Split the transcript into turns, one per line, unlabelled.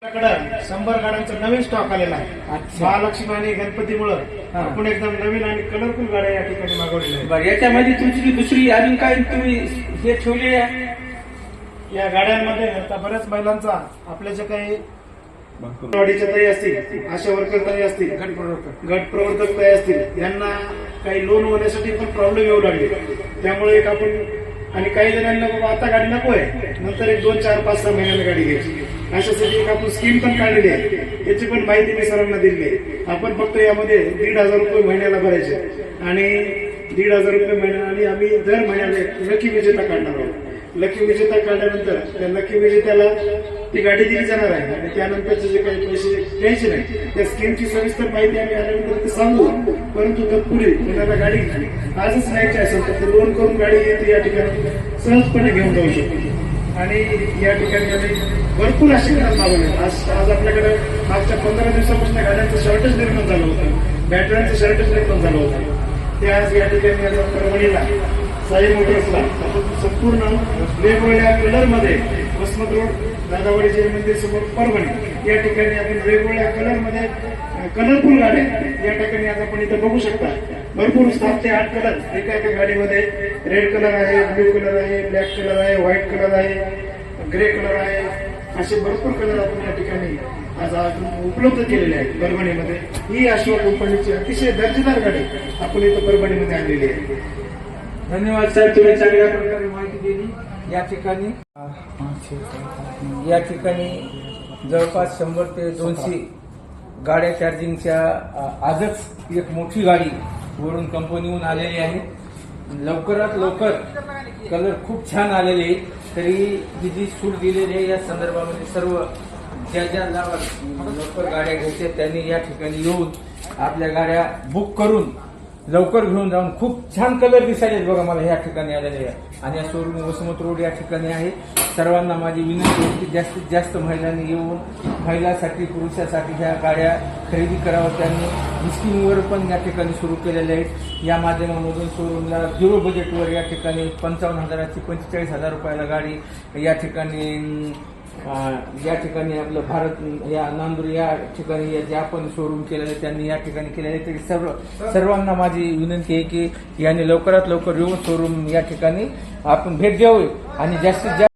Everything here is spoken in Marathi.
आपल्याकडे 100 गाड्यांचा नवीन स्टॉक आलेला आहे. महालक्ष्मी आणि गणपतीमुळे आपण एकदम नवीन आणि कलरफुल गाड्या या ठिकाणी मागवलेल्या आहेत.
बरं, याच्यामध्ये तुमची दुसरी अजून काय तुम्ही हे ठेवले आहे?
या गाड्यांमध्ये आता बऱ्याच महिलांचा आपल्या जे काही वाढीच्या ताई असतील, आशा वर्कर ताई असतील, गट प्रवर्तक ताई असतील, यांना काही लोन होण्यासाठी पण प्रॉब्लेम येऊ लागले. त्यामुळे एक आपण आणि काही जणांना बाबा आता गाडी नको आहे, नंतर एक 2, 4, 5, 6 महिन्याला गाडी घ्यायची, अशासाठी एक आपण स्कीम पण काढलेली आहे. याची पण माहिती मी सरांना दिली आहे. आपण फक्त यामध्ये 1,500 रुपये महिन्याला भरायचे आणि 1,500 रुपये महिन्याला आणि आम्ही दर महिन्याला लकी विजेता काढणार आहोत. लकी विजेता काढल्यानंतर त्या लकी विजेत्याला ती गाडी दिली जाणार आहे आणि त्यानंतरचे जे काही पैसे द्यायचे नाही, त्या स्कीमची सविस्तर माहिती आम्ही आल्यानंतर ते सांगू. परंतु तत्पूर्वी कोणाला गाडी आजच न्यायची असेल तर ते लोन करून गाडी येते या ठिकाणी सहजपणे घेऊन जाऊ शकतो. आणि या ठिकाणी आम्ही भरपूर अशी गाड्या मागवली. आज आपल्याकडे मागच्या 15 दिवसापासून गाड्यांचं शॉर्टेज निर्माण झालं होतं, बॅटऱ्यांचं शॉर्टेज निर्माण झालं होतं. ते आज या ठिकाणी आज परभणीला साई मोटर्सला संपूर्ण वेगवेगळ्या कलरमध्ये वसमत रोड दादावाडी जैन मंदिर समोर परभणी या ठिकाणी आपण वेगवेगळ्या कलरमध्ये कलरफुल गाड्या या ठिकाणी आज आपण इथं बघू शकता. भरपूर 7 ते 8 कलर एका गाडीमध्ये रेड कलर आहे, ब्ल्यू कलर आहे, ब्लॅक कलर आहे, व्हाईट कलर आहे, ग्रे कलर आहे, असे भरपूर कलर आपण या ठिकाणी आज उपलब्ध केलेले आहेत परभणीमध्ये. ही अशोक कंपनीची अतिशय दर्जेदार गाडी आपण इथं परभणीमध्ये आणलेली आहे.
धन्यवाद सर, तुम्ही चांगल्या प्रकारे माहिती दिली. या ठिकाणी जवळपास 100 ते 200 गाड्या चार्जिंगच्या आजच एक मोठी गाडी वरून कंपनीहून आलेली आहे. लवकरात लवकर कलर खूप छान आलेले आहे. तरी ही जी सूट दिलेली आहे या संदर्भामध्ये सर्व ज्या लवकर गाड्या घ्यायच्या त्यांनी या ठिकाणी येऊन आपल्या गाड्या बुक करून लवकर घेऊन जाऊन खूप छान कलर दिसायले बघा मला या ठिकाणी आलेले आहे. आणि या शोरूम वसमत रोड या ठिकाणी आहे. सर्वांना माझी विनंती आहे की जास्तीत जास्त महिलांनी येऊन महिलांसाठी पुरुषासाठी ह्या गाड्या खरेदी कराव्या. त्यांनी स्कीमवर पण या ठिकाणी सुरू केलेल्या आहेत. या माध्यमामधून शोरूमला 0 बजेटवर या ठिकाणी 55,000 ची 45,000 रुपयाला गाडी या ठिकाणी आपलं भारत या नांदूर या ठिकाणी जे आपण शोरूम केलेले त्यांनी या ठिकाणी केलेले. तरी सर्वांना माझी विनंती आहे की याने लवकरात लवकर येऊन शोरूम या ठिकाणी आपण भेट द्यावी आणि जास्तीत जास्त